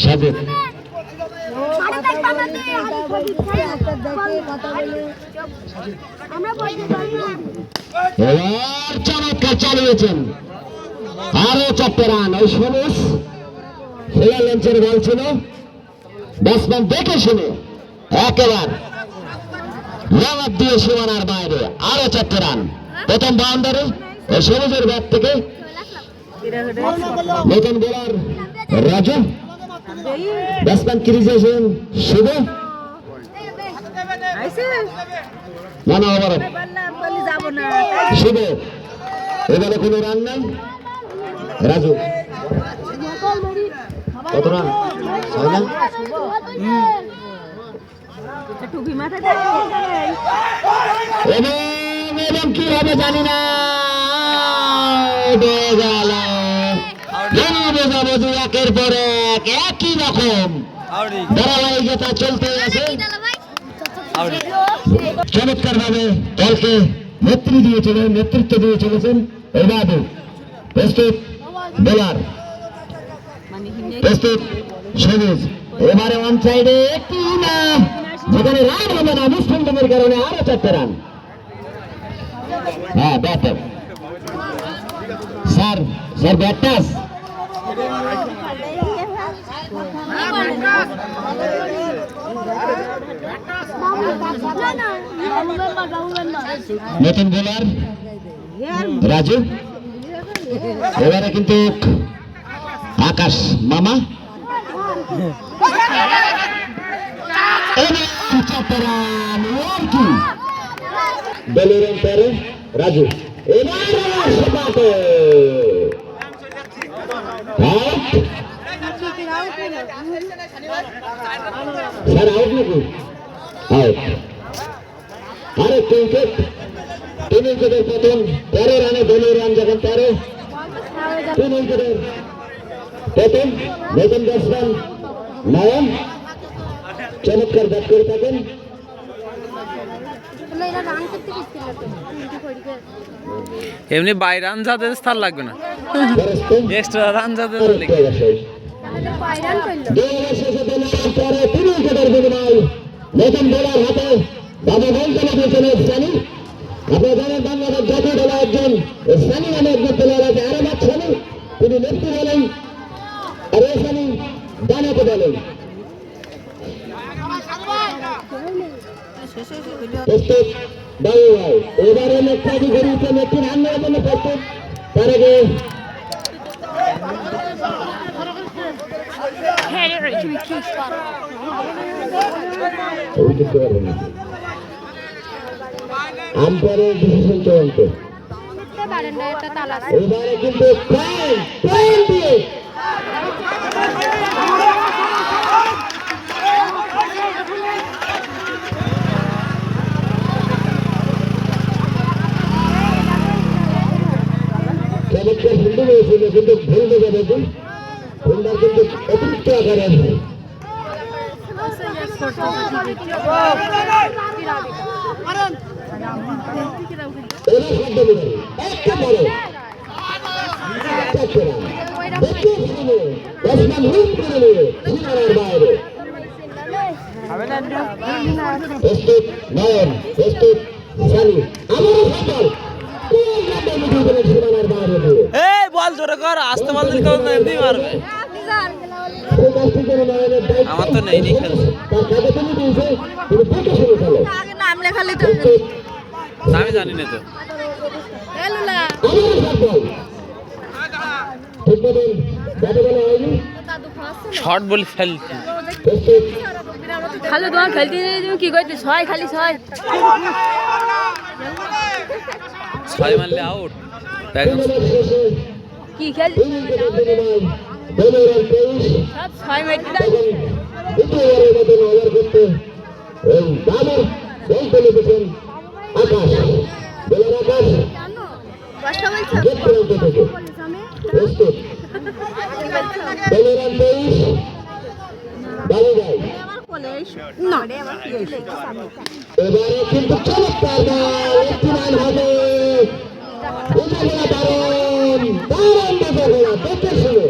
সাজেদ চমৎকার চালিয়েছেন, আরো 4টে রান। ওই সবুজ ফেয়ার লেন্সের বল ছিল, ব্যাটসম্যান দেখে শুনে একেবারে লব দিয়ে সীমানার বাইরে, আরো 4টে রান। প্রথম বাউন্ডারি ওই সবুজের ব্যাট থেকে নতুন বোলার রাজু, ব্যাটসম্যান ক্রিজে এসেছেন শুভ। নানা ওভার শুভ, এবারে কোনো রান নাই। রাজু কত রান? 6 রান। এবং কি হবে জানি না, বোঝাবুঝি একের পর এক একই রকম ধারাবাহিকতা চলতে আছে। চমৎকার ভাবে দলকে নেতৃত্ব দিয়ে চলেছেন বাবু। প্রস্তুত বোলার, প্রস্তুত সবুজ। এবারে ওয়ান সাইডে একটি না, যেখানে রান হবে না মুসলিমের কারণে আরো 4টে রান। হ্যাঁ ব্যাটার স্যার, ব্যাট টাচ। নতুন বোলার রাজু, এবারে কিন্তু আকাশ মামা। রাজু স্যার আউট নাকি? আউট। আরেকটি উইকেট, 3 উইকেটের পতন। 13 রানে 12 রান, যখন 13 3 উইকেটের পতন। নতুন ব্যাটসম্যান নয়ন চমৎকার ব্যাট করে থাকেন। এমনি বাই রান যাদের স্থান লাগবে না, এক্সট্রা রান যাদের নতুন বোলার হাতে বাবা বল চলে দিয়েছেন সানি। আপনারা জানেন বাংলাদেশ জাতীয় দলে একজন সানি নামে একজন প্লেয়ার আছে, আরামাত সানি। তিনি লেফটি বলেন আর এ সানি ডানাতে বলেন। প্রস্তুত বাবু ভাই, এবারে নেট্রাজি ঘুরিয়েছেন, একটি রান নেওয়ার জন্য প্রস্তুত। তার আগে আম্পায়ারের ডিসিশন চূড়ান্ত। এবারে কিন্তু চমৎকার হিন্দু হয়েছিল, কিন্তু ভুল যাবে হুন্ডার কিন্তু অতিরিক্ত আকারে আসবে। প্রস্তুত নয়ন, প্রস্তুত সানি, আবারও সফল। বল জোরে কর, আসতে বল দিল এমনি মারবে। আমার তো নেই খেলছে, আমি জানি না তো। শর্ট বল ফেলছি খালি, তোমার খেলতে তুমি কি করতে? 6 খালি 6 মারলে আউট। কি খেল সব 6 মারতে আকাশ বলার আকাশ প্রস্তুত। 23 বাবু ভাই, এবারে কিন্তু চমৎকার বল, একটি রান হবে। মজা করা দেখে শুনে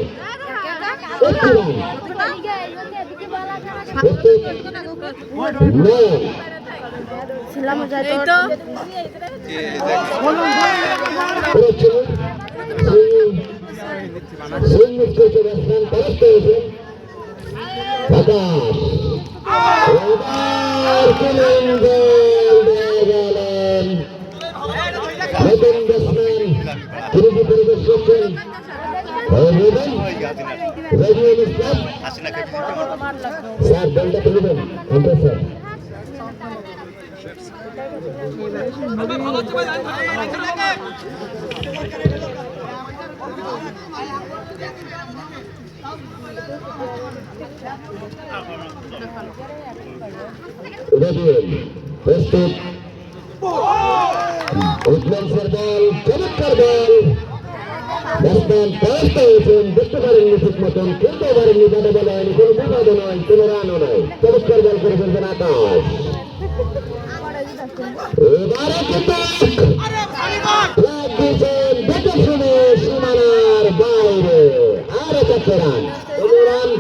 একটি রান স্যার বলটা তুলবেন স্যার প্রস্তুত উইটম্যান্সের বল চমৎকার বল ব্যাটসম্যান পরাস্ত হয়েছেন দেখতে পারেননি ঠিক মতন খেলতে পারেননি বাধা বলা হয়নি কোনো বিপদও নয় কোনো রানও নয় চমৎকার বল করে ফেলবেন আকাশ এবারে দিয়েছেন দেখে শুনে সীমানার বাইরে আরো 4 রান 15 রান